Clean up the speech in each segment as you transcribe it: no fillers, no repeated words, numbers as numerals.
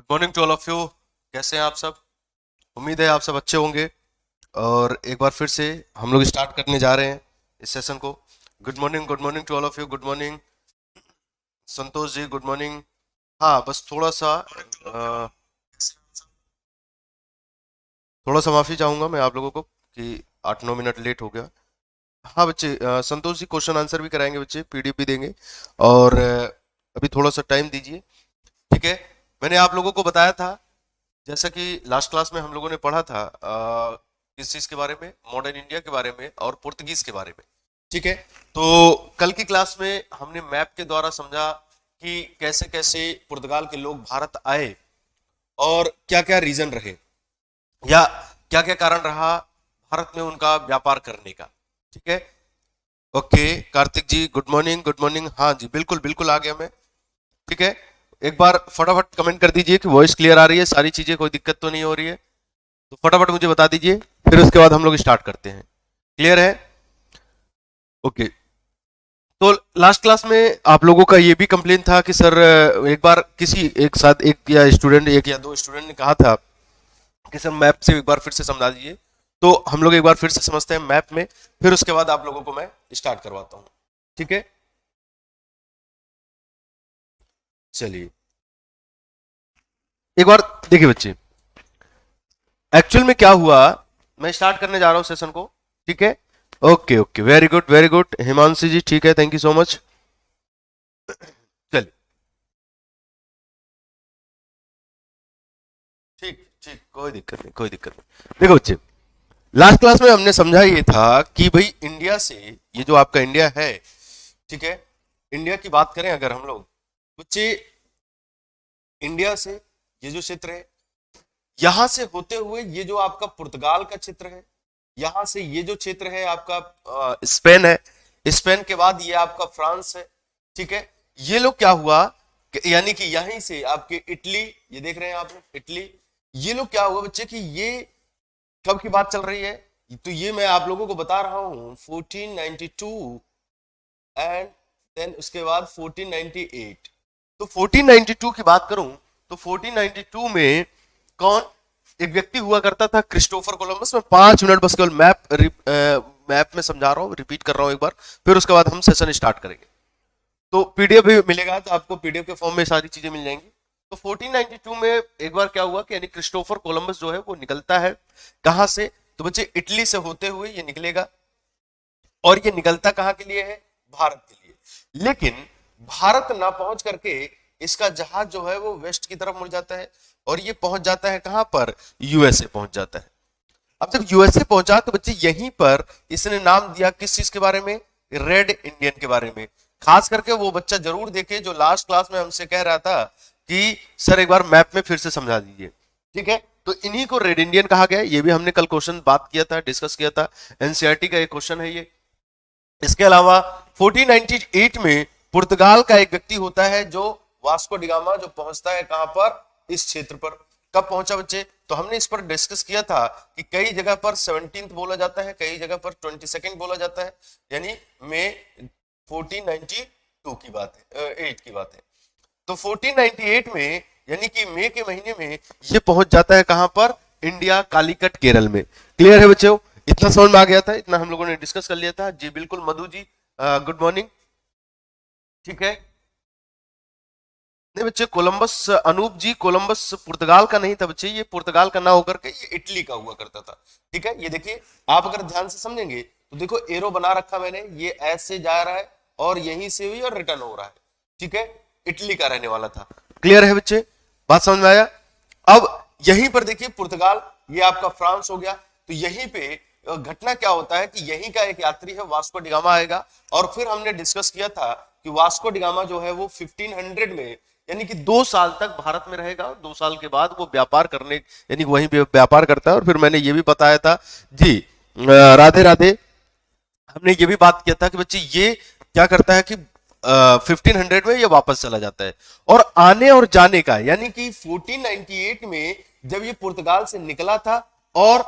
Good morning to all of you. कैसे हैं आप सब? उम्मीद है आप सब अच्छे होंगे। और एक बार फिर से हम लोग स्टार्ट करने जा रहे हैं इस सेशन को। Good morning to all of you. Good morning Santosh ji, good morning. हाँ, बस थोड़ा सा माफी चाहूंगा मैं आप लोगों को कि 8-9 मिनट लेट हो गया। हाँ बच्चे, संतोष जी क्वेश्चन आंसर भी कराएंगे, बच्चे पीडीएफ भी देंगे। और अभी थोड़ा सा टाइम दीजिए, ठीक है? मैंने आप लोगों को बताया था, जैसा कि लास्ट क्लास में हम लोगों ने पढ़ा था किस चीज के बारे में, मॉडर्न इंडिया के बारे में और पुर्तगीज के बारे में, ठीक है? तो कल की क्लास में हमने मैप के द्वारा समझा कि कैसे कैसे पुर्तगाल के लोग भारत आए और क्या क्या रीजन रहे या क्या क्या कारण रहा भारत में उनका व्यापार करने का, ठीक है? ओके कार्तिक जी, गुड मॉर्निंग गुड मॉर्निंग। हाँ जी, बिल्कुल बिल्कुल आ गया मैं, ठीक है? एक बार फटाफट कमेंट कर दीजिए कि वॉइस क्लियर आ रही है, सारी चीजें, कोई दिक्कत तो नहीं हो रही है। तो फटाफट मुझे बता दीजिए, फिर उसके बाद हम लोग स्टार्ट करते हैं। क्लियर है? ओके। तो लास्ट क्लास में आप लोगों का ये भी कंप्लेन था कि सर एक बार किसी एक साथ एक या दो स्टूडेंट ने कहा था कि सर मैप से एक बार फिर से समझा दीजिए। तो हम लोग एक बार फिर से समझते हैं मैप में, फिर उसके बाद आप लोगों को मैं स्टार्ट करवाता हूँ, ठीक है? चलिए एक बार देखिए बच्चे, एक्चुअल में क्या हुआ। मैं स्टार्ट करने जा रहा हूँ सेशन को, ठीक है? Okay okay, very good Himanshu ji, ठीक है, थैंक यू सो मच। चलिए, ठीक ठीक, कोई दिक्कत नहीं, कोई दिक्कत नहीं। देखो बच्चे, लास्ट क्लास में हमने समझा ये था कि भाई इंडिया से, ये जो आपका इंडिया है, ठीक है, इंडिया की बात करें अगर हम लोग, बच्चे इंडिया से ये जो क्षेत्र है, यहां से होते हुए ये जो आपका पुर्तगाल का क्षेत्र है, यहां से ये जो क्षेत्र है आपका स्पेन है, स्पेन के बाद ये आपका फ्रांस है, ठीक है? ये लोग क्या हुआ यानी कि यहीं से आपके इटली, ये देख रहे हैं आप लोग इटली, ये लोग क्या हुआ बच्चे कि ये कब की बात चल रही है? तो ये मैं आप लोगों को बता रहा हूं 1492 एंड देन उसके बाद 1498। तो 1492 की बात करूं तो 1492 में कौन एक व्यक्ति हुआ करता था? Christopher Columbus. मैं 5 मिनट बस केवल मैप में समझा रहा हूं, रिपीट कर रहा हूं एक बार, फिर उसके बाद हम सेशन स्टार्ट करेंगे। तो पीडीएफ भी मिलेगा, तो आपको पीडीएफ के फॉर्म में सारी चीजें मिल जाएंगी। तो 1492 में एक बार क्या हुआ कि यानी क्रिस्टोफर कोलंबस जो है वो निकलता है कहां से? तो बच्चे इटली से होते हुए ये निकलेगा, और ये निकलता कहां के लिए है? भारत के लिए। लेकिन भारत ना पहुंच करके इसका जहाज जो है वो वेस्ट की तरफ मुड़ जाता है, और ये पहुंच जाता है कहां पर? यूएसए पहुंच जाता है। अब जब यूएसए पहुंचा तो बच्चे यहीं पर इसने नाम दिया किस चीज के बारे में? रेड इंडियन के बारे में। खास करके वो बच्चा जरूर देखे जो लास्ट क्लास में हमसे कह रहा था कि सर एक बार मैप में फिर से समझा दीजिए, ठीक है? तो इन्हीं को रेड इंडियन कहा गया। ये भी हमने कल क्वेश्चन बात किया था, डिस्कस किया था, एनसीईआरटी का एक क्वेश्चन है ये। इसके अलावा 1498 में पुर्तगाल का एक व्यक्ति होता है जो वास्को डिगामा, जो पहुंचता है कहां पर? इस क्षेत्र पर। कब पहुंचा बच्चे? तो हमने इस पर डिस्कस किया था कि कई जगह पर 17th बोला जाता है, कई जगह पर 22nd बोला जाता है, यानी मई 1492 की बात है, 8 की बात है। तो 1498 में यानी कि मई के महीने में ये पहुंच जाता है कहां पर? इंडिया, कालीकट, केरल में। क्लियर है बच्चों? इतना समझ में आ गया था, इतना हम लोगों ने डिस्कस कर लिया था जी। बिल्कुल मधु जी, गुड मॉर्निंग, ठीक है? नहीं बच्चे, कोलंबस, अनूप जी, कोलंबस पुर्तगाल का नहीं था बच्चे, ये पुर्तगाल का ना होकर के ये इटली का हुआ करता था, ठीक है? ये देखिए, आप अगर ध्यान से समझेंगे तो देखो एरो बना रखा मैंने, ये ऐसे जा रहा है और यहीं से हुई और रिटर्न हो रहा है, ठीक है? इटली का रहने वाला था। क्लियर है बच्चे? बात समझ में आया? अब यहीं पर देखिए पुर्तगाल, ये आपका फ्रांस हो गया। तो यहीं पे घटना क्या होता है कि यहीं का एक यात्री है वास्को डिगामा आएगा, और फिर हमने डिस्कस किया था कि वास्को डिगामा जो है वो 1500 में यानी कि 2 साल तक भारत में रहेगा, 2 साल के बाद वो व्यापार करने यानी वहीं पे व्यापार करता है। और फिर मैंने ये भी बताया था जी, राधे राधे, हमने ये भी बात किया था कि बच्चे ये क्या करता है कि 1500 में ये वापस चला जाता है। और आने और जाने का यानी कि 1498 में जब ये पुर्तगाल से निकला था, और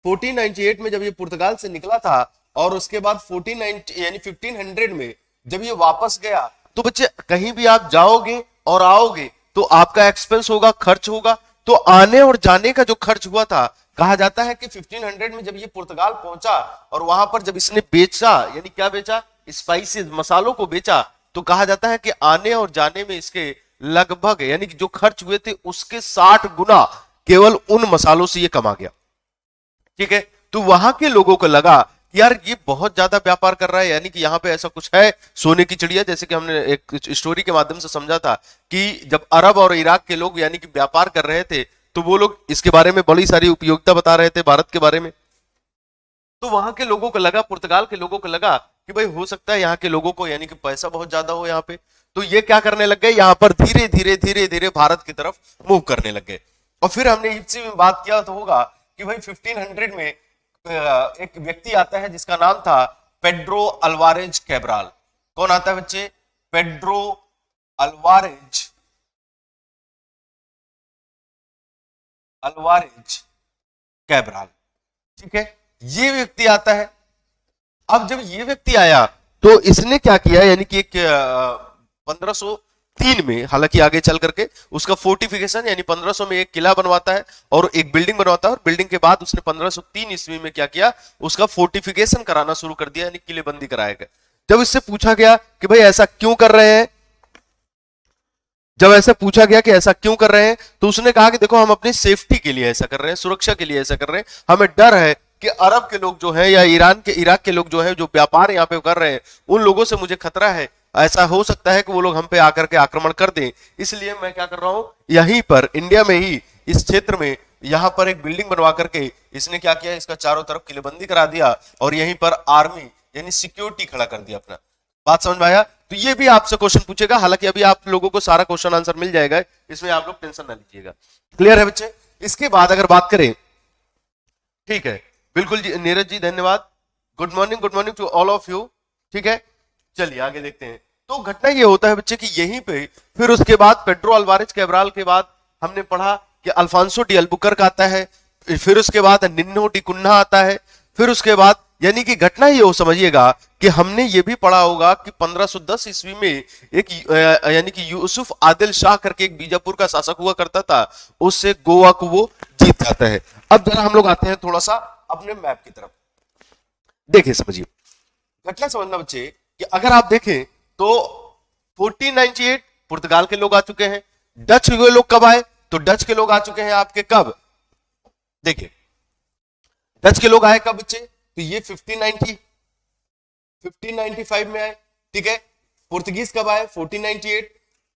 1498 में जब ये पुर्तगाल से निकला था, और उसके बाद 1490 यानी 1500 में जब ये वापस गया, तो बच्चे कहीं भी आप जाओगे और आओगे तो आपका एक्सपेंस होगा, खर्च होगा। तो आने और जाने का जो खर्च हुआ था, कहा जाता है कि 1500 में जब ये पुर्तगाल पहुंचा और वहां पर जब इसने बेचा, यानी क्या बेचा, स्पाइसेस, मसालों को बेचा, तो कहा जाता है कि आने और जाने में इसके लगभग, यानी कि जो खर्च हुए थे उसके 60 गुना केवल उन मसालों से ये कमा गया। ठीक है, तो वहां के लोगों को लगा कि यार ये बहुत ज्यादा व्यापार कर रहा है, यानी कि यहाँ पे ऐसा कुछ है, सोने की चिड़िया, जैसे कि हमने एक स्टोरी के माध्यम से समझा था कि जब अरब और इराक के लोग यानी कि व्यापार कर रहे थे, तो वो लोग इसके बारे में बड़ी सारी उपयोगिता बता रहे थे भारत के बारे में। तो वहां के लोगों को लगा, पुर्तगाल के लोगों को लगा कि भाई हो सकता है यहाँ के लोगों को यानी कि पैसा बहुत ज्यादा हो यहाँ पे, तो ये क्या करने लग गए, यहाँ पर धीरे धीरे धीरे धीरे भारत की तरफ मूव करने लग गए। और फिर हमने इसी में बात किया तो होगा कि भाई 1500 में एक व्यक्ति आता है जिसका नाम था पेड्रो अल्वारेज कैब्राल। कौन आता है बच्चे? Pedro Alvarez Alvarez Cabral. ठीक है, ये व्यक्ति आता है। अब जब ये व्यक्ति आया तो इसने क्या किया, यानी कि एक 1503 में, हालांकि आगे चल करके उसका फोर्टिफिकेशन, यानी 1500 में एक किला बनवाता है और एक बिल्डिंग बनवाता है, और बिल्डिंग के बाद उसने 1503 ईस्वी में क्या किया, उसका फोर्टिफिकेशन कराना शुरू कर दिया, यानी किलेबंदी कराया गया। जब इससे पूछा गया कि भाई ऐसा क्यों कर रहे हैं, जब ऐसा पूछा गया कि ऐसा क्यों कर रहे हैं, तो उसने कहा कि देखो हम अपनी सेफ्टी के लिए ऐसा कर रहे हैं, सुरक्षा के लिए ऐसा कर रहे हैं, हमें डर है कि अरब के लोग जो है या इराक के लोग जो है, जो व्यापार यहाँ पे कर रहे हैं, उन लोगों से मुझे खतरा है, ऐसा हो सकता है कि वो लोग हम पे आकर के आक्रमण कर दें, इसलिए मैं क्या कर रहा हूं, यहीं पर इंडिया में ही इस क्षेत्र में यहां पर एक बिल्डिंग बनवा करके इसने क्या किया, इसका चारों तरफ किलेबंदी करा दिया और यहीं पर आर्मी यानी सिक्योरिटी खड़ा कर दिया अपना। बात समझ में आया? तो ये भी आपसे क्वेश्चन पूछेगा, हालांकि अभी आप लोगों को सारा क्वेश्चन आंसर मिल जाएगा, इसमें आप लोग टेंशन ना लीजिएगा। क्लियर है बच्चे? इसके बाद अगर बात करें, ठीक है, बिल्कुल जी, नीरज जी धन्यवाद, good morning to all of you. ठीक है, चलिए आगे देखते हैं। तो घटना ये होता है बच्चे कि यहीं पे फिर उसके बाद पेड्रो अल्वारेज कैब्राल के बाद हमने पढ़ा कि अल्फांसो डी अल्बुकर्क आता है, फिर उसके बाद निन्नो डी कुन्हा आता है, फिर उसके बाद यानी कि घटना ये हो समझिएगा कि हमने ये भी पढ़ा होगा कि 1510 ईस्वी में एक यानी कि यूसुफ आदिल शाह करके एक बीजापुर का शासक हुआ करता था, उससे गोवा को वो जीत जाता है। अब जरा हम लोग आते हैं थोड़ा सा अपने मैप की तरफ, देखिए समझिए घटना समझना बच्चे कि अगर आप देखें तो 1498 पुर्तगाल के लोग आ चुके हैं। डच के लोग कब आए? तो डच के लोग आ चुके हैं आपके कब, देखिए डच के लोग आए कब बच्चे, तो ये 1595 में आए। ठीक है, पुर्तगीज कब आए? 1498।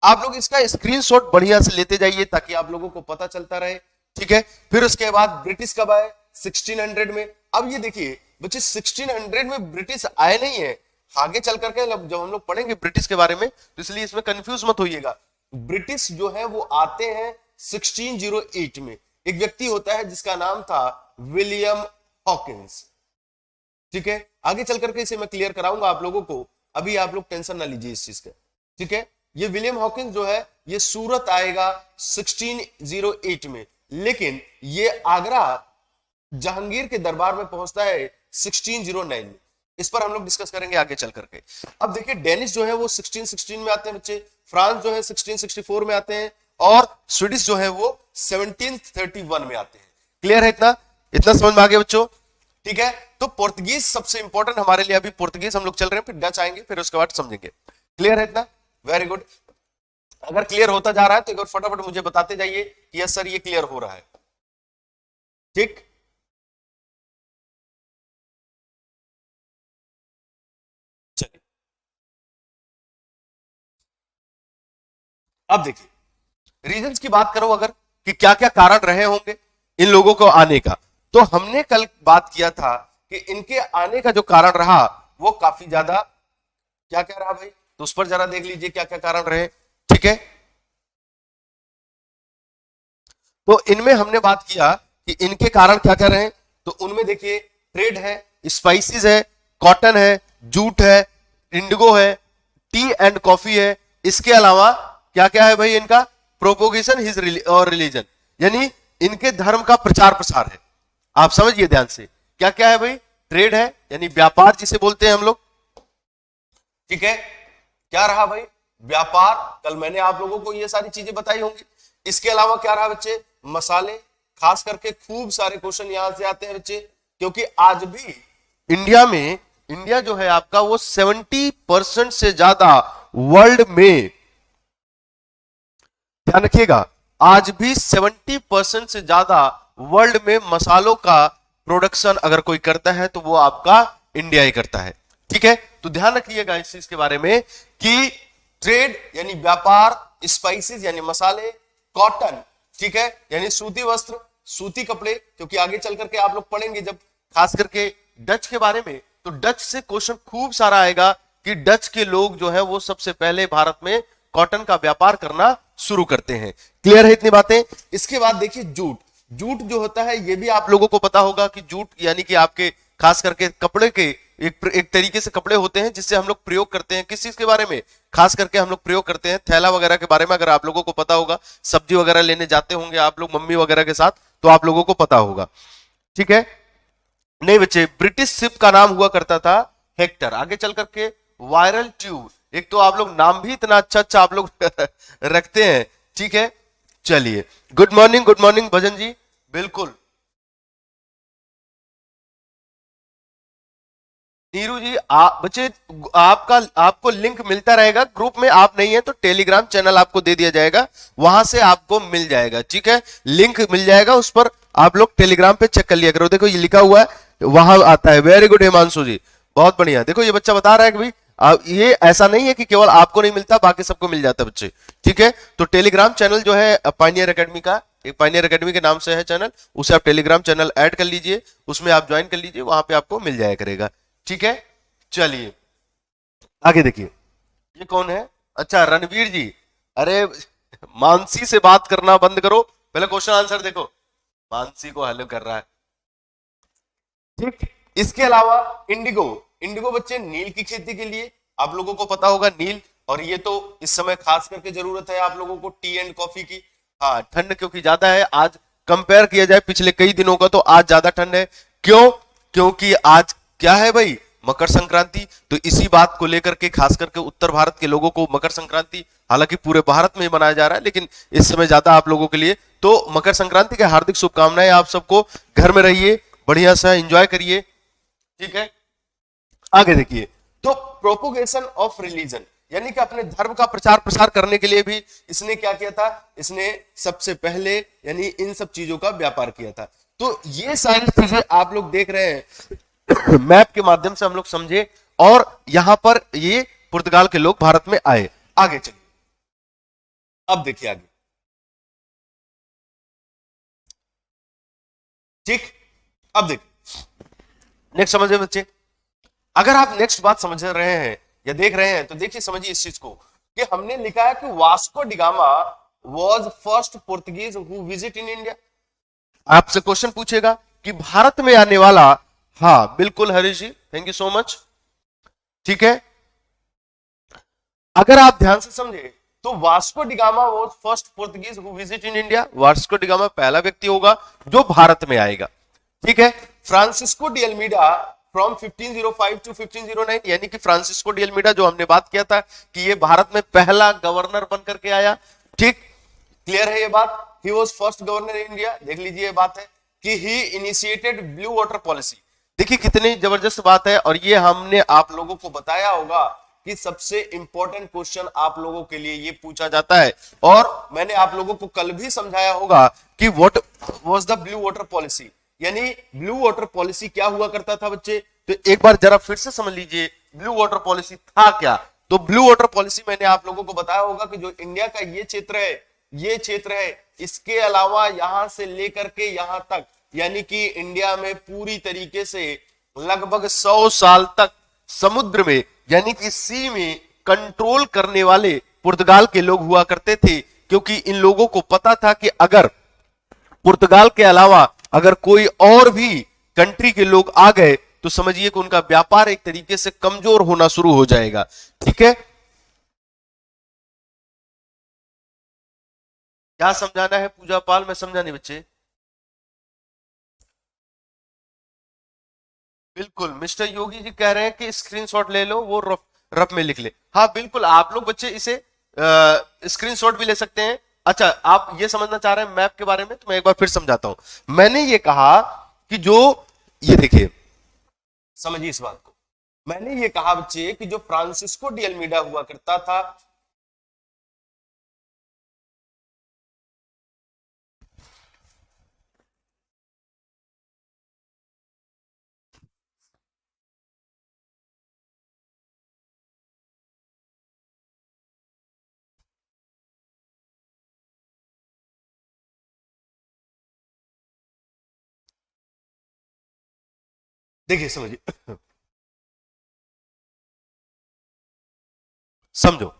आप लोग इसका स्क्रीनशॉट बढ़िया से लेते जाइए ताकि आप लोगों को पता चलता रहे। ठीक है, फिर उसके बाद ब्रिटिश कब आए? 1600 में। अब ये देखिए बच्चे 1600 में ब्रिटिश आए नहीं है, आगे चल करके जब हम लोग पढ़ेंगे ब्रिटिश के बारे में, तो इसलिए इसमें कंफ्यूज मत होइएगा। ब्रिटिश जो है वो आते हैं 1608 में। एक व्यक्ति होता है जिसका नाम था विलियम हॉकिंस। ठीक है, आगे चल करके इसे मैं क्लियर कराऊंगा आप लोगों को, अभी आप लोग टेंशन ना लीजिए इस चीज का। ठीक है, ये विलियम हॉकिंस जो है ये सूरत आएगा 1608 में, लेकिन ये आगरा जहांगीर के दरबार में पहुंचता है 1609 में। इस पर हम लोग डिस्कस करेंगे आगे चल करके। अब देखिए डेनिश जो है वो 1616 में आते हैं बच्चे, फ्रांस जो है 1664 में आते हैं, और स्वीडिश जो है वो 1731 में आते हैं। क्लियर है? इतना इतना समझ में आ गया बच्चों? ठीक है, तो पुर्तगीज सबसे इंपॉर्टेंट हमारे लिए, अभी पुर्तगीज हम लोग चल रहे हैं, फिर डच आएंगे, फिर उसके बाद समझेंगे। क्लियर है इतना? Very good. अगर क्लियर होता जा रहा है तो एक बार फटाफट मुझे बताते जाइए कि यस सर ये क्लियर हो रहा है। ठीक, चलिए अब देखिए रीजंस की बात करो अगर कि क्या क्या कारण रहे होंगे इन लोगों को आने का, तो हमने कल बात किया था कि इनके आने का जो कारण रहा वो काफी ज्यादा क्या क्या रहा भाई, तो उस पर जरा देख लीजिए क्या क्या कारण रहे। ठीक है, तो इनमें हमने बात किया कि इनके कारण क्या क्या रहे, तो उनमें देखिए ट्रेड है, स्पाइसेस है, कॉटन है, जूट है, इंडिगो है, टी एंड कॉफी है। इसके अलावा क्या क्या है भाई इनका? प्रोपोगेशन हिज और रिलीजन, यानी इनके धर्म का प्रचार प्रसार है। आप समझिए ध्यान से क्या क्या है भाई? ट्रेड है यानी व्यापार जिसे बोलते हैं हम लोग। ठीक है, क्या रहा भाई? व्यापार, कल मैंने आप लोगों को ये सारी चीजें बताई होंगी। इसके अलावा क्या रहा बच्चे, मसाले, खास करके खूब सारे क्वेश्चन यहां से आते हैं बच्चे, क्योंकि आज भी इंडिया जो है आपका वो 70% से ज्यादा वर्ल्ड में, ध्यान रखिएगा, आज भी 70% से ज्यादा वर्ल्ड में मसालों का प्रोडक्शन अगर कोई करता है तो वो आपका इंडिया ही करता है। ठीक है, तो ध्यान रखिएगा इस चीज के बारे में कि ट्रेड यानी व्यापार, स्पाइसेस यानी मसाले, कॉटन, ठीक है, यानी सूती वस्त्र, सूती कपड़े, क्योंकि आगे चल करके आप लोग पढ़ेंगे जब खास करके डच के बारे में, तो डच से क्वेश्चन खूब सारा आएगा कि डच के लोग जो है वो सबसे पहले भारत में कॉटन का व्यापार करना शुरू करते हैं। क्लियर है इतनी बातें। इसके बाद देखिए जूट, जूट जो होता है ये भी आप लोगों को पता होगा कि जूट यानी कि आपके खास करके कपड़े के एक तरीके से कपड़े होते हैं जिससे हम लोग प्रयोग करते हैं। किस चीज के बारे में खास करके हम लोग प्रयोग करते हैं, थैला वगैरह के बारे में अगर आप लोगों को पता होगा, सब्जी वगैरह लेने जाते होंगे आप लोग मम्मी वगैरह के साथ, तो आप लोगों को पता होगा। ठीक है, नहीं बच्चे, ब्रिटिश शिप का नाम हुआ करता था हेक्टर। आगे चल करके वायरल ट्यूब, एक तो आप लोग नाम भी इतना अच्छा अच्छा आप लोग रखते हैं। ठीक है, चलिए, गुड मॉर्निंग भजन जी, बिल्कुल। नीरू जी, बच्चे आपको लिंक मिलता रहेगा ग्रुप में, आप नहीं है तो टेलीग्राम चैनल आपको दे दिया जाएगा, वहां से आपको मिल जाएगा। ठीक है, लिंक मिल जाएगा, उस पर आप लोग टेलीग्राम पे चेक कर लिया करो। देखो ये लिखा हुआ है, वहां आता है। वेरी गुड हिमांशु जी, बहुत बढ़िया। देखो ये बच्चा बता रहा है कि भाई ये ऐसा नहीं है कि केवल आपको नहीं मिलता बाकी सबको मिल जाता है बच्चे। ठीक है, तो टेलीग्राम चैनल जो है पायनियर एकेडमी का, एक पायनियर एकेडमी के नाम से है चैनल, उसे आप टेलीग्राम चैनल ऐड कर लीजिए, उसमें आप ज्वाइन कर लीजिए, वहां पे आपको मिल जाया करेगा। ठीक है, चलिए आगे देखिए, ये कौन है, अच्छा रणवीर जी। अरे मानसी से बात करना बंद करो, पहले क्वेश्चन आंसर देखो, मानसी को हेलो कर रहा है। ठीक, इसके अलावा इंडिगो, इंडिगो बच्चे नील की खेती के लिए, आप लोगों को पता होगा नील, और ये तो इस समय खास करके जरूरत है आप लोगों को टी एंड कॉफी की। हाँ, ठंड क्योंकि ज्यादा है आज, कंपेयर किया जाए पिछले कई दिनों का तो आज ज्यादा ठंड है। क्यों? क्योंकि आज क्या है भाई, मकर संक्रांति। तो इसी बात को लेकर के खास करके उत्तर भारत के लोगों को मकर संक्रांति, हालांकि पूरे भारत में ही मनाया जा रहा है लेकिन इस समय ज्यादा आप लोगों के लिए, तो मकर संक्रांति के हार्दिक शुभकामनाएं आप सबको। घर में रहिए, बढ़िया सा एंजॉय करिए। ठीक है, आगे देखिए, तो प्रोपोगेशन ऑफ रिलीजन यानी कि अपने धर्म का प्रचार प्रसार करने के लिए भी इसने क्या किया था, इसने सबसे पहले यानी इन सब चीजों का व्यापार किया था। तो ये सारी चीजें आप लोग देख रहे हैं मैप के माध्यम से हम लोग समझे, और यहां पर ये पुर्तगाल के लोग भारत में आए। आगे चलिए, अब देखिए आगे। ठीक, अब देखिए नेक्स्ट समझे बच्चे, अगर आप नेक्स्ट बात समझ रहे हैं या देख रहे हैं तो देखिए समझिए इस चीज को कि हमने लिखा है कि Vasco da Gama was first Portuguese who visit in India. आपसे क्वेश्चन पूछेगा कि भारत में आने वाला, हाँ बिल्कुल Harish ji, thank you so much. ठीक है, अगर आप ध्यान से समझे तो Vasco da Gama was first Portuguese who visit in India, Vasco da Gama पहला व्यक्ति होगा जो भारत में आएगा। ठीक है, Francisco de Almeida from 1505 to 1509, यानी कि फ्रांसिस्को डी अल्मीडा जो हमने बात किया था कि ये भारत में पहला गवर्नर बनकर के आया। ठीक, क्लियर है ये बात, he was first governor in India. देख लीजिए ये बात है कि ही इनिशिएटेड ब्लू वाटर पॉलिसी। देखिए कितनी जबरदस्त बात है, और ये हमने आप लोगों को बताया होगा कि सबसे इंपॉर्टेंट क्वेश्चन आप लोगों के लिए ये पूछा जाता है, और मैंने आप लोगों को कल भी समझाया होगा कि what was the blue water policy, यानी ब्लू वाटर पॉलिसी क्या हुआ करता था बच्चे। तो एक बार जरा फिर से समझ लीजिए ब्लू वाटर पॉलिसी था क्या। तो ब्लू वाटर पॉलिसी मैंने आप लोगों को बताया होगा कि जो इंडिया का ये क्षेत्र है, ये क्षेत्र है, इसके अलावा यहां से लेकर के यहां तक, यानी कि इंडिया में पूरी तरीके से लगभग 100 साल तक समुद्र में यानी कि सी में कंट्रोल करने वाले पुर्तगाल के लोग हुआ करते थे, क्योंकि इन लोगों को पता था कि अगर पुर्तगाल के अलावा अगर कोई और भी कंट्री के लोग आ गए तो समझिए कि उनका व्यापार एक तरीके से कमजोर होना शुरू हो जाएगा। ठीक है, क्या समझाना है पूजा पाल, मैं समझा नहीं बच्चे। बिल्कुल, मिस्टर योगी जी कह रहे हैं कि स्क्रीनशॉट ले लो, वो रफ में लिख ले। हाँ बिल्कुल, आप लोग बच्चे इसे स्क्रीनशॉट भी ले सकते हैं। अच्छा, आप ये समझना चाह रहे हैं मैप के बारे में, तो मैं एक बार फिर समझाता हूं। मैंने ये कहा कि जो, ये देखिए, समझिए इस बात को। मैंने ये कहा बच्चे कि जो फ्रांसिस्को डी अल्मीडा हुआ करता था, देखिए समझिए, समझो।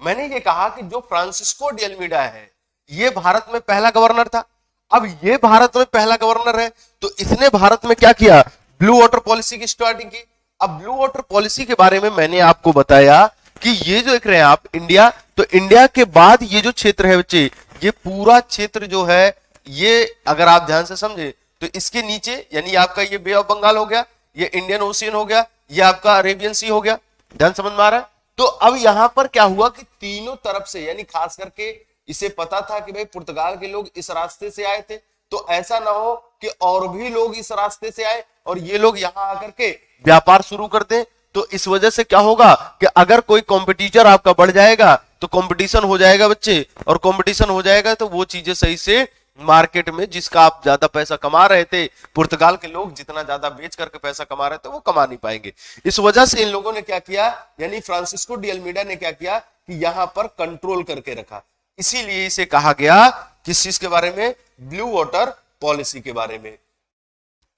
मैंने ये कहा कि जो फ्रांसिस्को डी अल्मीडा है, ये भारत में पहला गवर्नर था। अब ये भारत में पहला गवर्नर है, तो इसने भारत में क्या किया, ब्लू वाटर पॉलिसी की स्टार्टिंग की। अब ब्लू वाटर पॉलिसी के बारे में मैंने आपको बताया कि ये जो देख रहे हैं आप इंडिया, तो इंडिया के बाद ये जो क्षेत्र है बच्चे, ये पूरा क्षेत्र जो है, ये अगर आप ध्यान से समझे तो इसके नीचे यानी आपका ये बे ऑफ बंगाल हो गया, ये इंडियन ओशियन हो गया, ये आपका अरेबियन सी हो गया। ध्यान समझ में आ रहा है? तो अब यहां पर क्या हुआ कि तीनों तरफ से, यानी खास करके इसे पता था कि भाई पुर्तगाल के लोग इस रास्ते से आए थे, तो ऐसा ना हो कि और भी लोग इस रास्ते से आए और ये लोग यहां आकर के व्यापार शुरू कर दें। तो इस वजह से क्या होगा कि अगर कोई कॉम्पिटिटर आपका बढ़ जाएगा तो कंपटीशन हो जाएगा बच्चे, और कंपटीशन हो जाएगा तो वो चीजें सही से मार्केट में, जिसका आप ज्यादा पैसा कमा रहे थे, पुर्तगाल के लोग जितना ज्यादा बेच करके पैसा कमा रहे थे, वो कमा नहीं पाएंगे। इस वजह से इन लोगों ने क्या किया, यानी फ्रांसिस्को डी अल्मीडा ने क्या किया कि यहां पर कंट्रोल करके रखा। इसीलिए इसे कहा गया किस चीज के बारे में, ब्लू वाटर पॉलिसी के बारे में।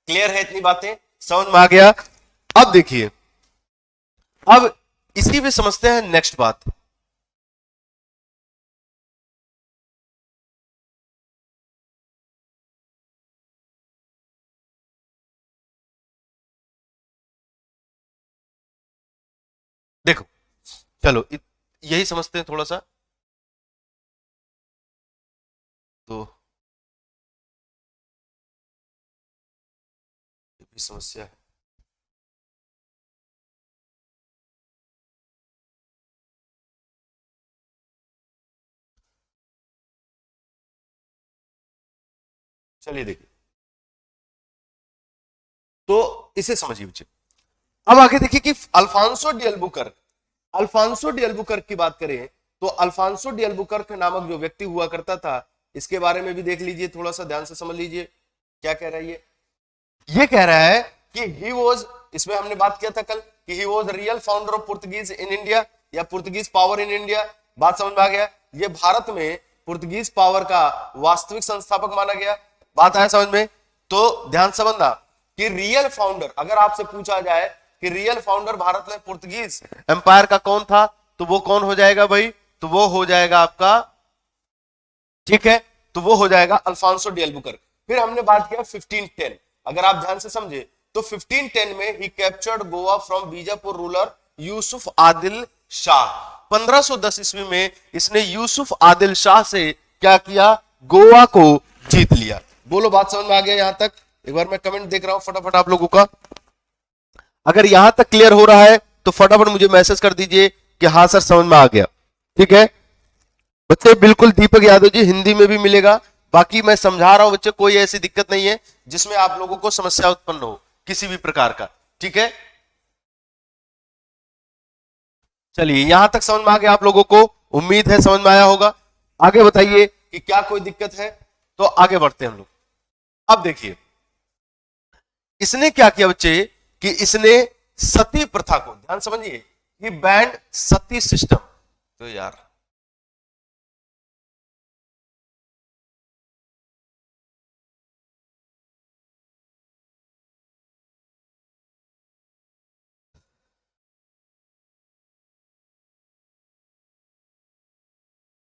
क्लियर है? इतनी बातें समझ में आ गया? अब देखिए, अब इसी में समझते हैं नेक्स्ट बात। देखो, चलो यही समझते हैं थोड़ा सा। तो ये भी समस्या है। चलिए देखिए, तो इसे समझिए बच्चे। अब आगे देखिए कि Alfonso de Albuquerque, Alfonso de Albuquerque की बात करें तो अल्फांसो डी अल्बुकर्क नामक जो व्यक्ति हुआ करता था, इसके बारे में भी देख लीजिए, थोड़ा सा ध्यान से समझ लीजिए क्या कह रहा है ये कह रहा है कि ही वॉज, इसमें हमने बात किया था कल कि he was real founder of Portuguese in India या पुर्तगीज पावर इन इंडिया। बात समझ में आ गया? ये भारत में पुर्तगीज पावर का वास्तविक संस्थापक माना गया। बात आया समझ में? तो ध्यान समझना कि रियल फाउंडर, अगर आपसे पूछा जाए कि रियल फाउंडर भारत में पुर्तगीज एम्पायर का कौन था, तो वो कौन हो जाएगा भाई? तो वो हो जाएगा आपका, ठीक है, तो वो हो जाएगा अल्फांसो डी अल्बुकर्क। फिर हमने बात किया 1510, अगर आप ध्यान से समझे तो 1510 में ही captured Goa from Bijapur ruler Yusuf Adil Shah. 1510 ईस्वी में इसने यूसुफ आदिल शाह से क्या किया, गोवा को जीत लिया। बोलो बात समझ में आ गया यहां तक? एक बार मैं कमेंट देख रहा हूं फटाफट आप लोगों का, अगर यहां तक क्लियर हो रहा है तो फटाफट मुझे मैसेज कर दीजिए कि हाँ सर समझ में आ गया। ठीक है बच्चे, बिल्कुल दीपक यादव जी, हिंदी में भी मिलेगा। बाकी मैं समझा रहा हूं बच्चे, कोई ऐसी दिक्कत नहीं है जिसमें आप लोगों को समस्या उत्पन्न हो किसी भी प्रकार का। ठीक है, चलिए यहां तक समझ में आ गया आप लोगों को, उम्मीद है समझ में आया होगा। आगे बताइए कि क्या कोई दिक्कत है, तो आगे बढ़ते हैं हम लोग। अब देखिए इसने क्या किया बच्चे कि इसने सती प्रथा को, ध्यान समझिए, ही बैंड सती सिस्टम। तो यार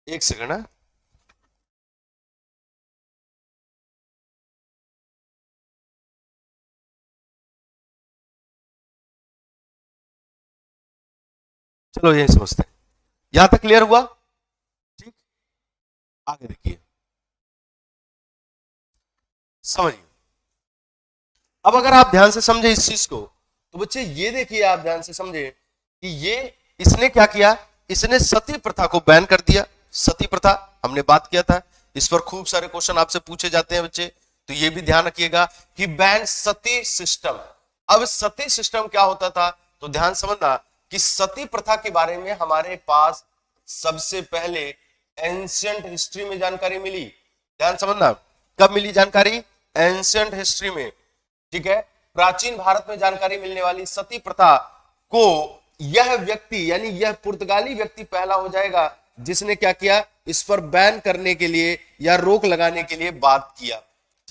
एक सेकंड है, चलो यही समझते हैं। यहां तक क्लियर हुआ? ठीक, आगे देखिए, समझिए। अब अगर आप ध्यान से समझे इस चीज को, तो बच्चे ये देखिए, आप ध्यान से समझे कि ये इसने क्या किया इसने सती प्रथा को बैन कर दिया। सती प्रथा हमने बात किया था, इस पर खूब सारे क्वेश्चन आपसे पूछे जाते हैं बच्चे, तो ये भी ध्यान रखिएगा कि बैन सती सिस्टम। अब सती सिस्टम क्या होता था, तो ध्यान समझना कि सती प्रथा के बारे में हमारे पास सबसे पहले एंशियंट हिस्ट्री में जानकारी मिली। ध्यान समझना, कब मिली जानकारी? एंशियंट हिस्ट्री में, ठीक है। प्राचीन भारत में जानकारी मिलने वाली सती प्रथा को यह व्यक्ति यानी यह पुर्तगाली व्यक्ति पहला हो जाएगा जिसने क्या किया, इस पर बैन करने के लिए या रोक लगाने के लिए बात किया,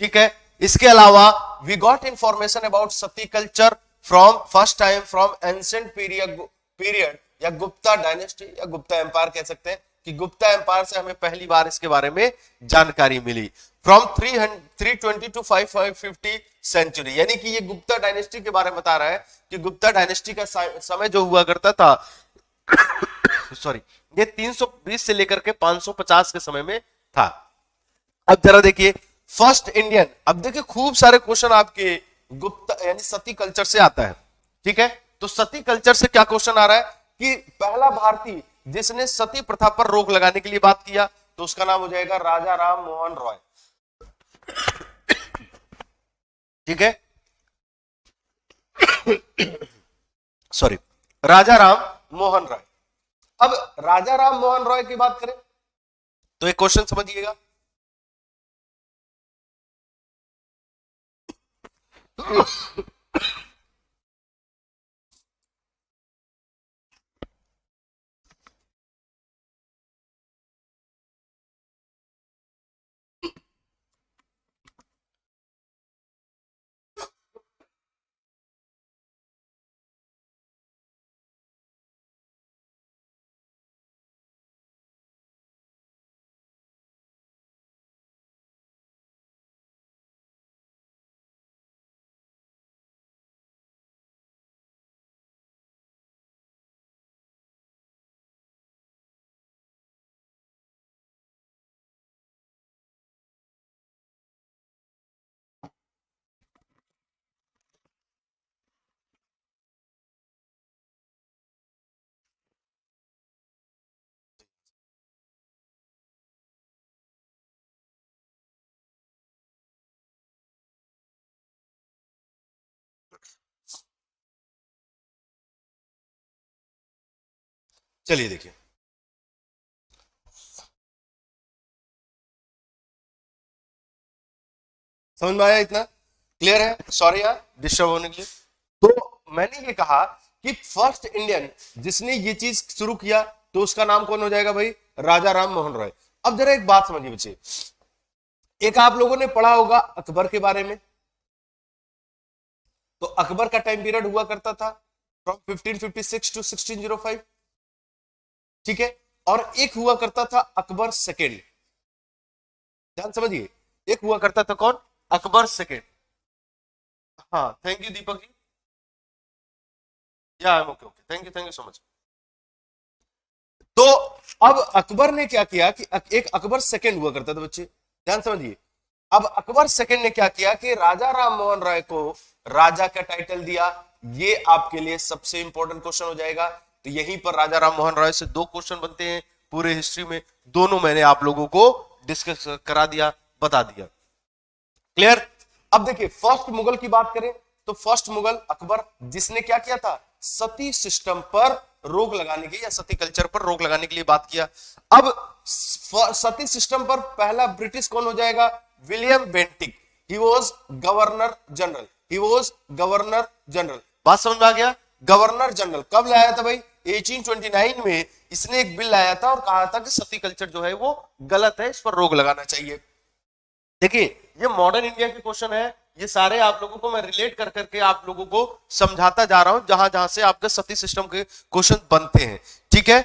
ठीक है। इसके अलावा we got information about sati culture from first time from ancient period या गुप्ता डायनेस्टी या गुप्ता एम्पायर कह सकते हैं कि गुप्ता एम्पायर से हमें पहली बार इसके बारे में जानकारी मिली। फ्रॉम 320 टू 550 सेंचुरी, यानी कि ये गुप्ता डायनेस्टी के बारे में बता रहा है कि गुप्ता डायनेस्टी का समय जो हुआ करता था सॉरी, ये 320 से लेकर के 550 के समय में था। अब जरा देखिए फर्स्ट इंडियन, अब देखिए खूब सारे क्वेश्चन आपके गुप्ता यानी सती कल्चर से आता है, ठीक है। तो सती कल्चर से क्या क्वेश्चन आ रहा है कि पहला भारतीय जिसने सती प्रथा पर रोक लगाने के लिए बात किया, तो उसका नाम हो जाएगा राजा राम मोहन रॉय, ठीक है। सॉरी, राजा राम मोहन रॉय। अब राजा राम मोहन रॉय की बात करें तो एक क्वेश्चन समझिएगा, चलिए देखिए समझ में आया, इतना क्लियर है? सॉरी यार डिस्टर्ब होने के लिए। तो मैंने ये कहा कि फर्स्ट इंडियन जिसने ये चीज शुरू किया तो उसका नाम कौन हो जाएगा भाई? राजा राम मोहन रॉय। अब जरा एक बात समझिए बच्चे, एक आप लोगों ने पढ़ा होगा अकबर के बारे में, तो अकबर का टाइम पीरियड हुआ करता था फ्रॉम 1556 टू 1605, ठीक है। और एक हुआ करता था अकबर सेकेंड, ध्यान समझिए, एक हुआ करता था कौन? अकबर सेकेंड। हाँ थैंक यू दीपक जी, या okay okay, thank you so much. तो अब अकबर ने क्या किया कि एक अकबर सेकेंड हुआ करता था बच्चे, ध्यान समझिए। अब अकबर सेकेंड ने क्या किया कि राजा राम मोहन राय को राजा का टाइटल दिया। ये आपके लिए सबसे इंपॉर्टेंट क्वेश्चन हो जाएगा। तो यहीं पर राजा राम मोहन राय से दो क्वेश्चन बनते हैं पूरे हिस्ट्री में, दोनों मैंने आप लोगों को डिस्कस करा दिया, बता दिया, क्लियर। अब देखिए फर्स्ट मुगल की बात करें तो फर्स्ट मुगल अकबर जिसने क्या किया था? सती सिस्टम पर रोक लगाने के या सती कल्चर पर रोक लगाने के लिए बात किया। अब सती सिस्टम पर पहला ब्रिटिश कौन हो जाएगा? William Bentinck. He was governor general, he was governor general. बात समझ में आ गया? गवर्नर जनरल कब लाया था भाई? 1829 में इसने एक बिल लाया था और कहा था कि सती कल्चर जो है वो गलत है, इस पर रोक लगाना चाहिए। देखिए ये मॉडर्न इंडिया के क्वेश्चन है, ये सारे आप लोगों को मैं रिलेट कर करके आप लोगों को समझाता जा रहा हूं जहां जहां से आपके सती सिस्टम के क्वेश्चन बनते हैं, ठीक है।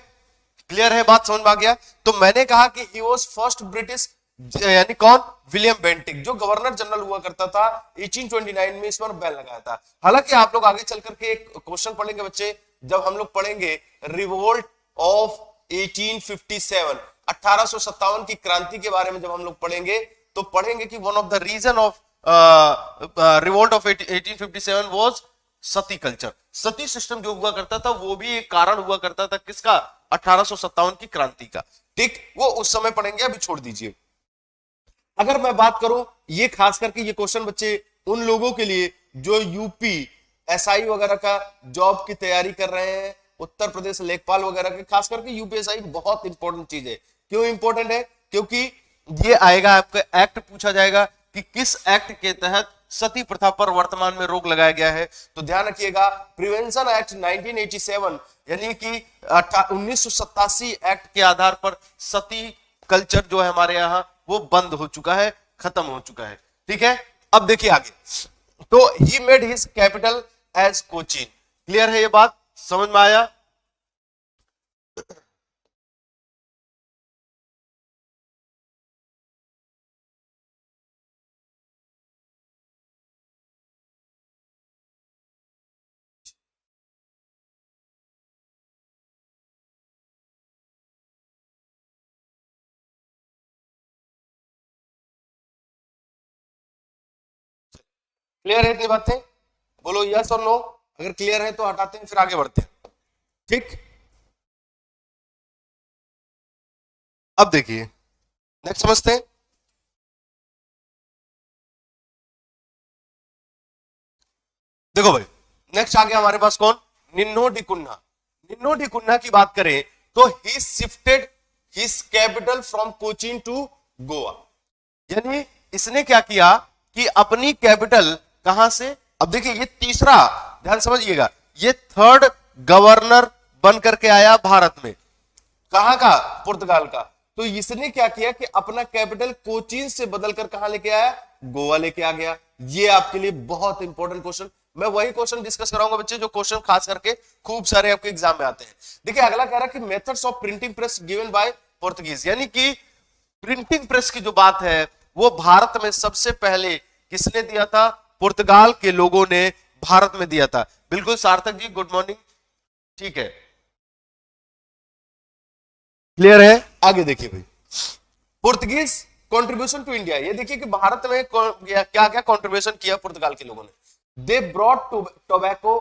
क्लियर है? बात समझ में आ गया? तो मैंने कहा कि ही वाज फर्स्ट ब्रिटिश, यानी कौन? विलियम बेंटिक, जो गवर्नर जनरल हुआ करता था 1829 में, इस पर बैन लगाया था। हालांकि आप लोग आगे चल करके एक क्वेश्चन पढ़ेंगे बच्चे, जब हम लोग पढ़ेंगे रिवोल्ट ऑफ 1857, 1857 की क्रांति के बारे में जब हम लोग पढ़ेंगे तो पढ़ेंगे कि one of the reason of revolt of 1857 was sati culture, sati system जो हुआ करता था वो भी एक कारण हुआ करता था किसका, 1857 की क्रांति का। ठीक, वो उस समय पढ़ेंगे, अभी छोड़ दीजिए। अगर मैं बात करूं, ये खास करके ये क्वेश्चन बच्चे उन लोगों के लिए जो यूपी एसआई वगैरह का जॉब की तैयारी कर रहे हैं, उत्तर प्रदेश लेखपाल वगैरह के, खास करके यूपीएसआई बहुत इंपॉर्टेंट चीज है। क्यों इंपॉर्टेंट है, क्योंकि ये आएगा आपका एक्ट पूछा जाएगा कि किस एक्ट के तहत सती प्रथा पर वर्तमान में रोक लगाया गया है। तो ध्यान रखिएगा, प्रिवेंशन एक्ट 1987 यानी कि 1987 एक्ट के आधार पर सती कल्चर जो है हमारे यहाँ वो बंद हो चुका है, खत्म हो चुका है। ठीक है, अब देखिए आगे, तो he made his capital as Cochin. Clear है ये बात, समझ में आया? क्लियर है इतनी बातें? बोलो यस और नो, अगर क्लियर है तो हटाते हैं, फिर आगे बढ़ते हैं। ठीक, अब देखिए नेक्स्ट समझते हैं। देखो भाई, नेक्स्ट आ गया हमारे पास कौन, Nuno da Cunha. Nuno da Cunha की बात करें तो he shifted his capital from Cochin to Goa. यानी इसने क्या किया कि अपनी कैपिटल कहां से, अब देखिए ये तीसरा, ध्यान समझिएगा, ये थर्ड गवर्नर बन करके आया भारत में, कहां का, पुर्तगाल का। तो इसने क्या किया कि अपना कैपिटल कोचीन से बदलकर कहां लेके आया, गोवा लेके आ गया। ये आपके लिए बहुत इंपॉर्टेंट क्वेश्चन, मैं वही क्वेश्चन डिस्कस कराऊंगा बच्चे जो क्वेश्चन खास करके खूब सारे आपके एग्जाम में आते हैं। देखिए अगला कह रहा है कि methods of printing press given by Portuguese, यानी कि प्रिंटिंग प्रेस की जो बात है वो भारत में सबसे पहले किसने दिया था, पुर्तगाल के लोगों ने भारत में दिया था। बिल्कुल सार्थक जी, गुड मॉर्निंग। ठीक है, क्लियर है? आगे देखिए भाई, पुर्तगीज कंट्रीब्यूशन टू इंडिया, ये देखिए कि भारत में क्या क्या कंट्रीब्यूशन किया पुर्तगाल के लोगों ने। They brought tobacco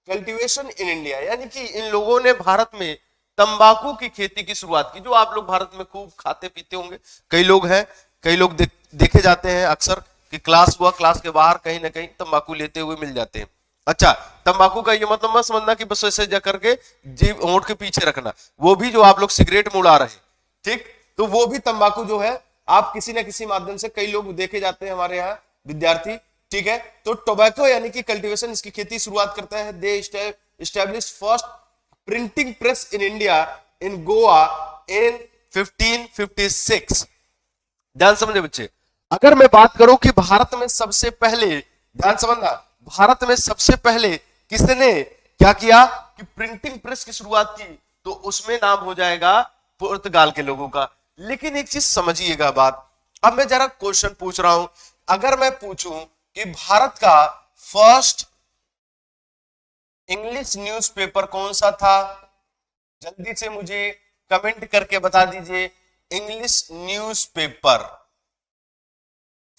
cultivation in India, यानी कि इन लोगों ने भारत में तंबाकू की खेती की शुरुआत की। जो आप लोग भारत में खूब खाते पीते होंगे, कई लोग हैं, कई लोग देखे जाते हैं अक्सर कि क्लास हुआ, क्लास के बाहर कहीं ना कहीं तंबाकू लेते हुए मिल जाते हैं। अच्छा, तंबाकू का ये मतलब मत समझना कि बस ऐसे जा करके जीभ होंठ के पीछे रखना, वो भी जो आप लोग सिगरेट में उड़ा रहे हैं, ठीक, तो वो भी तंबाकू जो है आप किसी ना किसी माध्यम से, कई लोग देखे जाते हैं हमारे यहाँ विद्यार्थी, ठीक है। तो टोबैको यानी कि कल्टीवेशन, इसकी खेती शुरुआत करता है। They establish first printing press in India in Goa in 1556। ध्यान समझे बच्चे, अगर मैं बात करूं कि भारत में सबसे पहले, ध्यान समझना, भारत में सबसे पहले किसने क्या किया कि प्रिंटिंग प्रेस की शुरुआत की, तो उसमें नाम हो जाएगा पुर्तगाल के लोगों का। लेकिन एक चीज समझिएगा बात, अब मैं जरा क्वेश्चन पूछ रहा हूं, अगर मैं पूछूं कि भारत का फर्स्ट इंग्लिश न्यूज़पेपर कौन सा था, जल्दी से मुझे कमेंट करके बता दीजिए। इंग्लिश न्यूज़पेपर,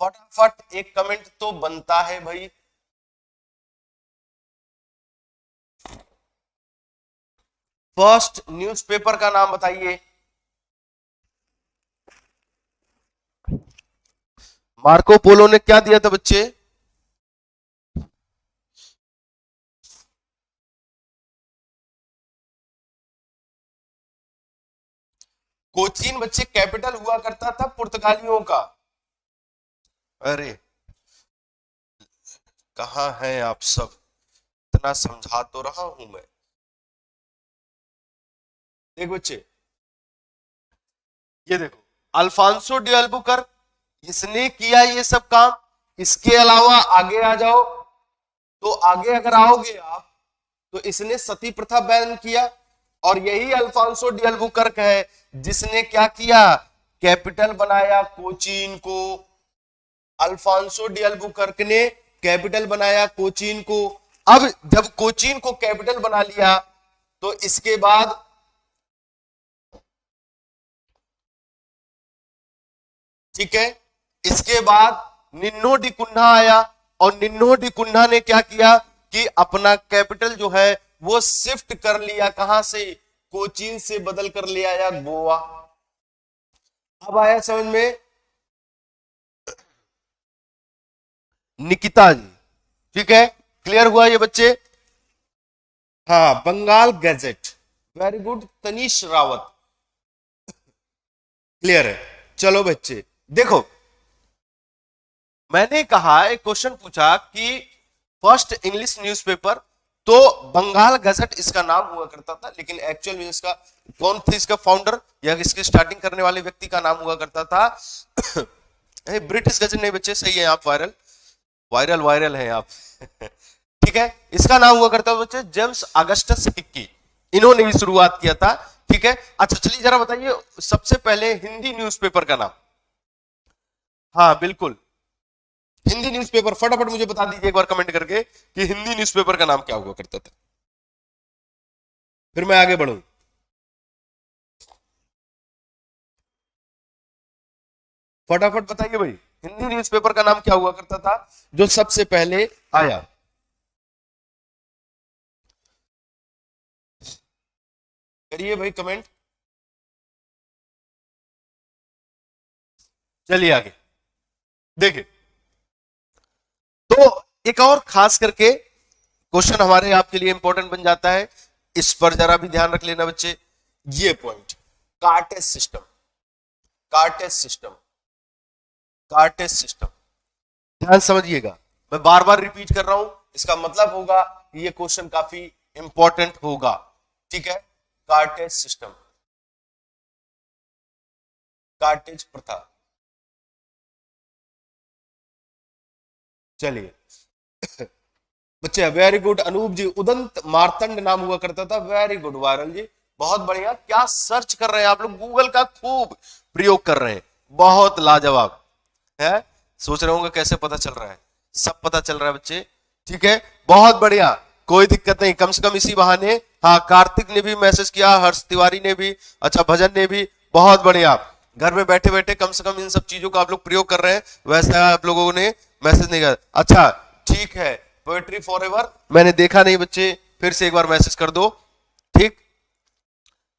फटाफट एक कमेंट तो बनता है भाई। फर्स्ट न्यूज़पेपर का नाम बताइए। मार्को पोलो ने क्या दिया था बच्चे, कोचीन बच्चे कैपिटल हुआ करता था पुर्तगालियों का। अरे कहां हैं आप सब, इतना समझा तो रहा हूं मैं। देख बच्चे, ये देखो, अल्फांसो डी अल्बुकर, इसने किया ये सब काम। इसके अलावा आगे आ जाओ, तो आगे अगर आओगे आप, तो इसने सती प्रथा बैन किया, और यही अल्फांसो डी अल्बुकर्क है जिसने क्या किया, कैपिटल बनाया कोचीन को। अल्फांसो डी अल्बुकर्क ने कैपिटल बनाया कोचीन को। अब जब कोचीन को कैपिटल बना लिया, तो इसके बाद ठीक है, इसके बाद निन्नो डी कुन्हा आया, और निन्नो डी कुन्हा ने क्या किया, कि अपना कैपिटल जो है वो शिफ्ट कर लिया, कहां से, कोचीन से बदल कर ले आया गोवा। अब आया समझ में? निकिता जी, ठीक है, क्लियर हुआ ये बच्चे? हाँ, Bengal gazette, very good Tanish Rawat, clear है। चलो बच्चे देखो, मैंने कहा एक क्वेश्चन पूछा कि फर्स्ट इंग्लिश न्यूज़पेपर, तो बंगाल गजट इसका नाम हुआ करता था, लेकिन एक्चुअल में इसका कौन थे, इसका फाउंडर या इसके स्टार्टिंग करने वाले व्यक्ति का नाम हुआ करता था ब्रिटिश गजट नहीं बच्चे, सही है आप, वायरल वायरल वायरल है आप ठीक है, इसका नाम हुआ करता था बच्चे जेम्स अगस्टस हिक्की, इन्होंने भी शुरुआत किया था। ठीक है, अच्छा चलिए जरा बताइए सबसे पहले हिंदी न्यूज़पेपर का नाम। हाँ बिल्कुल, हिंदी न्यूज़पेपर फटाफट मुझे बता दीजिए एक बार कमेंट करके कि हिंदी न्यूज़पेपर का नाम क्या हुआ करता था, फिर मैं आगे बढ़ूं। फटाफट बताइए भाई, हिंदी न्यूज़पेपर का नाम क्या हुआ करता था जो सबसे पहले आया? करिए भाई कमेंट। चलिए आगे देखिए, तो एक और खास करके क्वेश्चन हमारे आपके लिए इंपॉर्टेंट बन जाता है, इस पर जरा भी ध्यान रख लेना बच्चे, ये point, cartaz system, cartaz system, cartaz system, ध्यान समझिएगा, मैं बार बार रिपीट कर रहा हूं, इसका मतलब होगा कि ये क्वेश्चन काफी इंपॉर्टेंट होगा। ठीक है, कार्टेज सिस्टम, कार्टेज प्रथा, चलिए बच्चे वेरी गुड, अनूप जी, उदंत मार्तंड नाम हुआ करता था, वेरी गुड वायरल जी, बहुत बढ़िया, क्या सर्च कर रहे हैं आप लोग, गूगल का खूब प्रयोग कर रहे हैं, बहुत लाजवाब है, सोच रहे होंगे कैसे पता चल रहा है, सब पता चल रहा है बच्चे। ठीक है, बहुत बढ़िया, कोई दिक्कत नहीं, कम से कम इसी बहाने, हाँ कार्तिक ने भी मैसेज किया, हर्ष तिवारी ने भी, अच्छा भजन ने भी, बहुत बढ़िया, घर में बैठे बैठे कम से कम इन सब चीजों का आप लोग प्रयोग कर रहे हैं, वैसे आप लोगों ने मैसेज नहीं किया, अच्छा ठीक है, पोएट्री फॉर एवर मैंने देखा नहीं बच्चे, फिर से एक बार मैसेज कर दो। ठीक,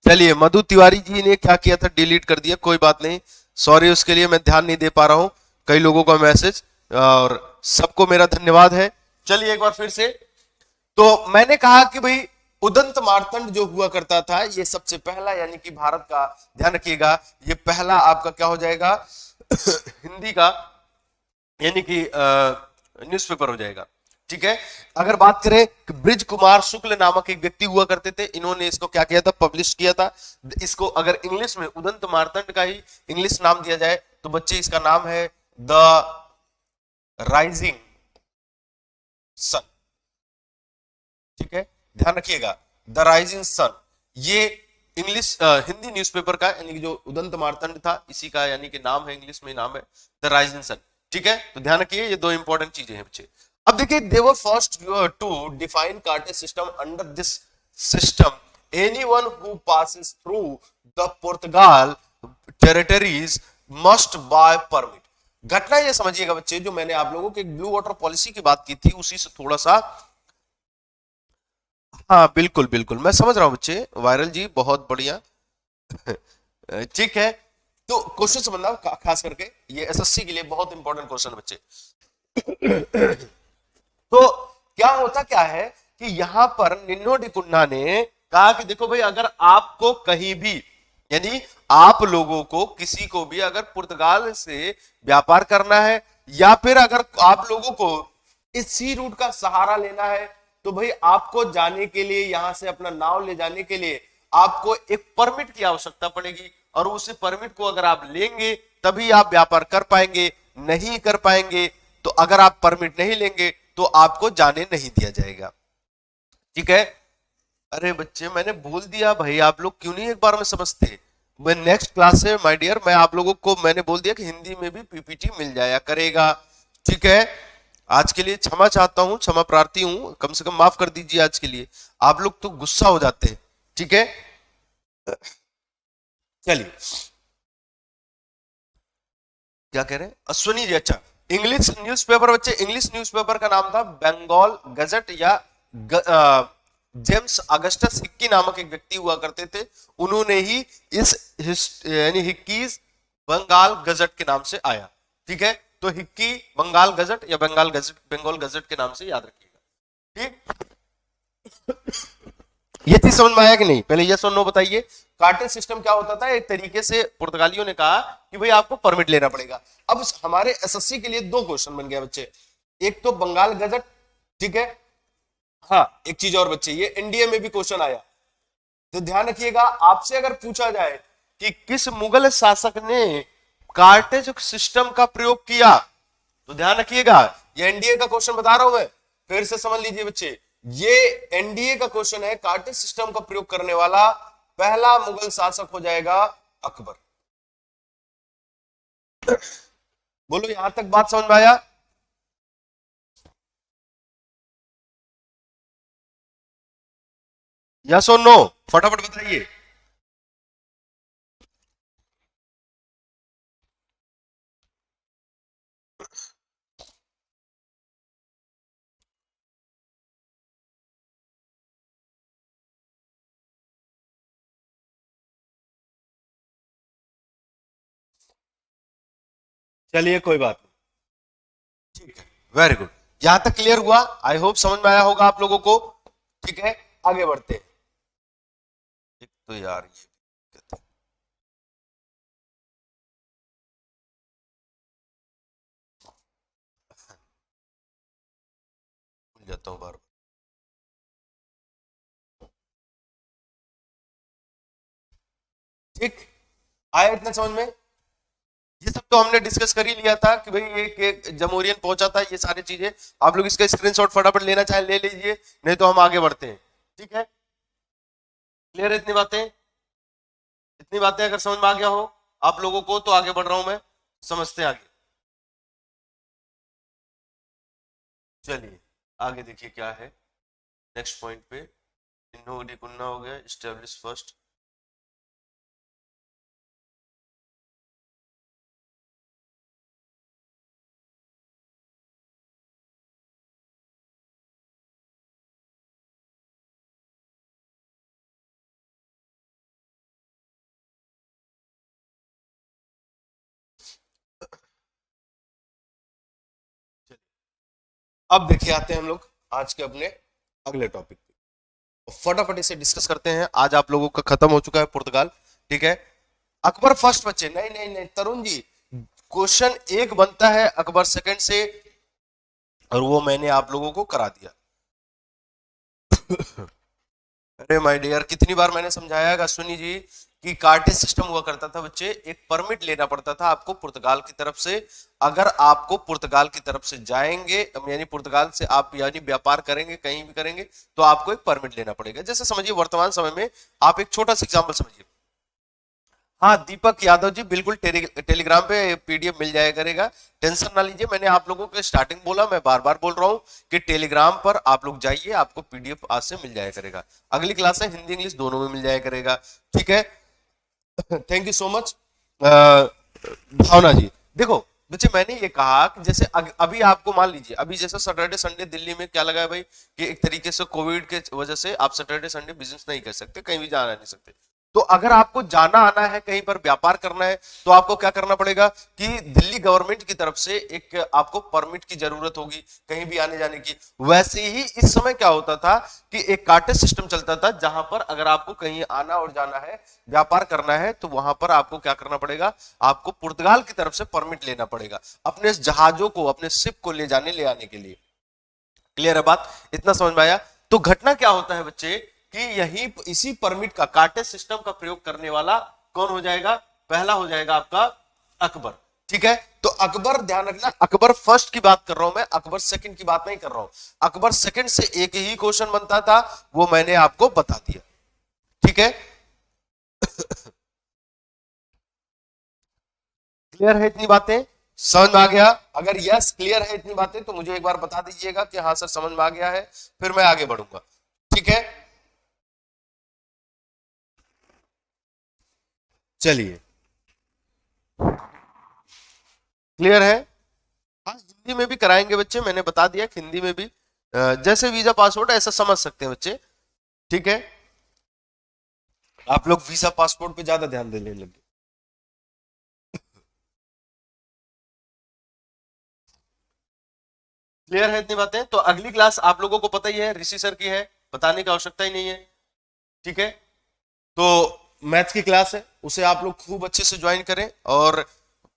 चलिए मधु तिवारी जी ने क्या किया था, डिलीट कर दिया, कोई बात नहीं, सॉरी उसके लिए, मैं ध्यान नहीं दे पा रहा हूं कई लोगों का मैसेज, और सबको मेरा धन्यवाद है। चलिए एक बार फिर से, तो मैंने कहा कि भाई उदंत मार्तंड जो हुआ करता था ये सबसे पहला, यानी कि भारत का, ध्यान रखिएगा, ये पहला आपका क्या हो जाएगा हिंदी का, यानी कि न्यूज़पेपर हो जाएगा। ठीक है, अगर बात करें कि ब्रिज कुमार शुक्ल नामक एक व्यक्ति हुआ करते थे, इन्होंने इसको क्या किया था, पब्लिश किया था, इसको अगर इंग्लिश में उदंत मार्तंड का ही इंग्लिश नाम दिया जाए तो बच्चे इसका नाम है द राइजिंग सन। ठीक है, ध्यान रखिएगा, द राइजिंग सन, ये इंग्लिश हिंदी न्यूज़पेपर का, यानी कि जो उदंत मार्तंड था इसी का, यानी कि नाम है, इंग्लिश में नाम है द राइजिंग सन। ठीक है, तो ध्यान रखिए ये दो इंपॉर्टेंट चीजें हैं बच्चे। अब देखिए, they were first to define cartaz system, under this system anyone who passes through the Portugal territories must buy permit. घटना ये समझिएगा बच्चे, जो मैंने आप लोगों के ब्लू वाटर पॉलिसी की बात की थी उसी से थोड़ा सा, हाँ बिल्कुल बिल्कुल मैं समझ रहा हूं बच्चे, वायरल जी बहुत बढ़िया ठीक है, तो क्वेश्चन समझना, खास करके ये एसएससी के लिए बहुत इंपॉर्टेंट क्वेश्चन बच्चे तो क्या होता क्या है कि यहां पर निन्नो डिकुन्ना ने कहा कि देखो भाई, अगर आपको कहीं भी, यानी आप लोगों को किसी को भी अगर पुर्तगाल से व्यापार करना है, या फिर अगर आप लोगों को इस सी रूट का सहारा लेना है, तो भाई आपको जाने के लिए, यहां से अपना नाव ले जाने के लिए आपको एक परमिट की आवश्यकता पड़ेगी, और उस परमिट को अगर आप लेंगे तभी आप व्यापार कर पाएंगे, नहीं कर पाएंगे तो अगर आप परमिट नहीं लेंगे तो आपको जाने नहीं दिया जाएगा। ठीक है, अरे बच्चे मैंने बोल दिया भाई, आप लोग क्यों नहीं एक बार में समझते, मैं नेक्स्ट क्लास से माय डियर, मैं आप लोगों को मैंने बोल दिया कि हिंदी में भी पीपीटी मिल जाया करेगा। ठीक है, आज के लिए क्षमा चाहता हूं, क्षमा प्रार्थी हूं, कम से कम माफ कर दीजिए आज के लिए, आप लोग तो गुस्सा हो जाते हैं। ठीक है, चलिए क्या कह रहे हैं अश्वनी जी, अच्छा इंग्लिश न्यूज़पेपर बच्चे, इंग्लिश न्यूज़पेपर का नाम था बंगाल गजट या जेम्स अगस्टस हिक्की नामक एक व्यक्ति हुआ करते थे। उन्होंने ही यानी हिक्कीज बंगाल गजट के नाम से आया। ठीक है, तो हिक्की बंगाल गजट या बंगाल गजट के नाम से याद रखिएगा। ठीक, ये चीज समझ में आया कि नहीं? पहले यस और नो बताइए। कार्टेज सिस्टम क्या होता था? एक तरीके से पुर्तगालियों ने कहा कि भाई आपको परमिट लेना पड़ेगा। अब हमारे एसएससी के लिए दो क्वेश्चन बन गया बच्चे, एक तो बंगाल गजट, ठीक है, हाँ एक चीज और बच्चे, ये एनडीए में भी क्वेश्चन आया, तो ध्यान रखिएगा आपसे अगर पूछा जाए कि किस मुगल शासक ने कार्टेज सिस्टम का प्रयोग किया, तो ध्यान रखिएगा ये एनडीए का क्वेश्चन बता रहा हूं मैं, फिर से समझ लीजिए बच्चे, ये एनडीए का क्वेश्चन है। कार्टेज सिस्टम का प्रयोग करने वाला पहला मुगल शासक हो जाएगा अकबर। बोलो यहां तक बात समझ में आया? यस और नो फटाफट बताइए। चलिए कोई बात नहीं, ठीक है, वेरी गुड, यहां तक क्लियर हुआ? आई होप समझ में आया होगा आप लोगों को। ठीक है, आगे बढ़ते हैं। एक तो यार ये दिक्कत है। भूल जाता हूँ बार बार। ठीक, आया इतना समझ में? ये सब तो हमने डिस्कस कर ही लिया था कि भाई एक जमहूरियन पहुंचा था, ये सारी चीजें आप लोग इसका स्क्रीनशॉट फटाफट लेना चाहे ले लीजिए, नहीं तो हम आगे बढ़ते हैं। ठीक है, क्लियर है इतनी बातें? इतनी बातें अगर समझ में आ गया हो आप लोगों को तो आगे बढ़ रहा हूं मैं, समझते हैं आगे। चलिए आगे देखिए क्या है नेक्स्ट पॉइंट पे। इन्हों कुन्ना हो गया, स्टेब्लिश फर्स्ट। अब देखिए आते हैं हम लोग आज के अपने अगले टॉपिक पे, फटाफट इसे डिस्कस करते हैं। आज आप लोगों का खत्म हो चुका है पुर्तगाल, ठीक है। अकबर फर्स्ट बच्चे, नहीं नहीं नहीं तरुण जी, क्वेश्चन एक बनता है अकबर सेकंड से, और वो मैंने आप लोगों को करा दिया। अरे माय डियर, कितनी बार मैंने समझाया अश्विनी जी कि कार्टेज सिस्टम हुआ करता था बच्चे, एक परमिट लेना पड़ता था आपको पुर्तगाल की तरफ से। अगर आपको पुर्तगाल की तरफ से जाएंगे, यानी पुर्तगाल से आप यानी व्यापार करेंगे, कहीं भी करेंगे, तो आपको एक परमिट लेना पड़ेगा। जैसे समझिए वर्तमान समय में आप एक छोटा सा एग्जाम्पल समझिए। हाँ दीपक यादव जी, बिल्कुल टेलीग्राम पे पीडीएफ मिल जाया करेगा, टेंशन ना लीजिए। मैंने आप लोगों को स्टार्टिंग बोला, मैं बार बार बोल रहा हूँ कि टेलीग्राम पर आप लोग जाइए, आपको पीडीएफ आज से मिल जाया करेगा। अगली क्लास है हिंदी इंग्लिश दोनों में मिल जाया करेगा, ठीक है। थैंक यू सो मच भावना जी। देखो बच्चे, मैंने ये कहा कि जैसे अभी आपको मान लीजिए, अभी जैसे सैटरडे संडे दिल्ली में क्या लगा है भाई, कि एक तरीके से कोविड के वजह से आप सैटरडे संडे बिजनेस नहीं कर सकते, कहीं भी जाना नहीं सकते। तो अगर आपको जाना आना है, कहीं पर व्यापार करना है, तो आपको क्या करना पड़ेगा कि दिल्ली गवर्नमेंट की तरफ से एक आपको परमिट की जरूरत होगी कहीं भी आने जाने की। वैसे ही इस समय क्या होता था कि एक कार्टेज सिस्टम चलता था, जहां पर अगर आपको कहीं आना और जाना है, व्यापार करना है, तो वहां पर आपको क्या करना पड़ेगा, आपको पुर्तगाल की तरफ से परमिट लेना पड़ेगा अपने जहाजों को, अपने शिप को ले जाने ले आने के लिए। क्लियर है बात? इतना समझ में आया? तो घटना क्या होता है बच्चे कि यही इसी परमिट का, कार्टेज सिस्टम का प्रयोग करने वाला कौन हो जाएगा? पहला हो जाएगा आपका अकबर, ठीक है। तो अकबर, ध्यान रखना, अकबर फर्स्ट की बात कर रहा हूं मैं, अकबर सेकंड की बात नहीं कर रहा हूं। अकबर सेकंड से एक ही क्वेश्चन बनता था, वो मैंने आपको बता दिया, ठीक है। क्लियर है इतनी बातें? समझ में आ गया? अगर यस क्लियर है इतनी बातें तो मुझे एक बार बता दीजिएगा कि हाँ सर समझ में आ गया है, फिर मैं आगे बढ़ूंगा, ठीक है। चलिए, क्लियर है? हाँ हिंदी में भी कराएंगे बच्चे, मैंने बता दिया कि हिंदी में भी जैसे वीजा पासपोर्ट ऐसा समझ सकते हैं बच्चे, ठीक है। आप लोग वीजा पासपोर्ट पे ज्यादा ध्यान देने लगे। क्लियर है इतनी बातें? तो अगली क्लास आप लोगों को पता ही है, ऋषि सर की है, बताने की आवश्यकता ही नहीं है, ठीक है। तो मैथ्स की क्लास है, उसे आप लोग खूब अच्छे से ज्वाइन करें और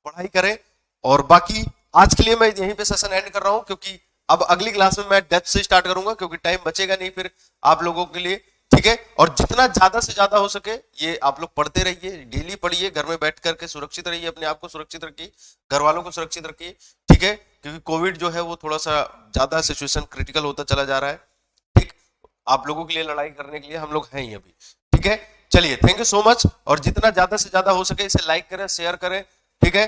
पढ़ाई करें। और बाकी आज के लिए मैं यहीं पे सेशन एंड कर रहा हूं, क्योंकि अब अगली क्लास में मैं डेप्थ से स्टार्ट करूंगा, क्योंकि टाइम बचेगा नहीं फिर आप लोगों के लिए, ठीक है। और जितना ज्यादा से ज्यादा हो सके ये आप लोग पढ़ते रहिए, डेली पढ़िए, घर में बैठ करके सुरक्षित रहिए, अपने आप को सुरक्षित रखिए, घर वालों को सुरक्षित रखिए, ठीक है। क्योंकि कोविड जो है वो थोड़ा सा ज्यादा सिचुएशन क्रिटिकल होता चला जा रहा है, ठीक। आप लोगों के लिए लड़ाई करने के लिए हम लोग हैं ही अभी, ठीक है। चलिए, थैंक यू सो मच। और जितना ज्यादा से ज्यादा हो सके इसे लाइक करें, शेयर करें, ठीक है।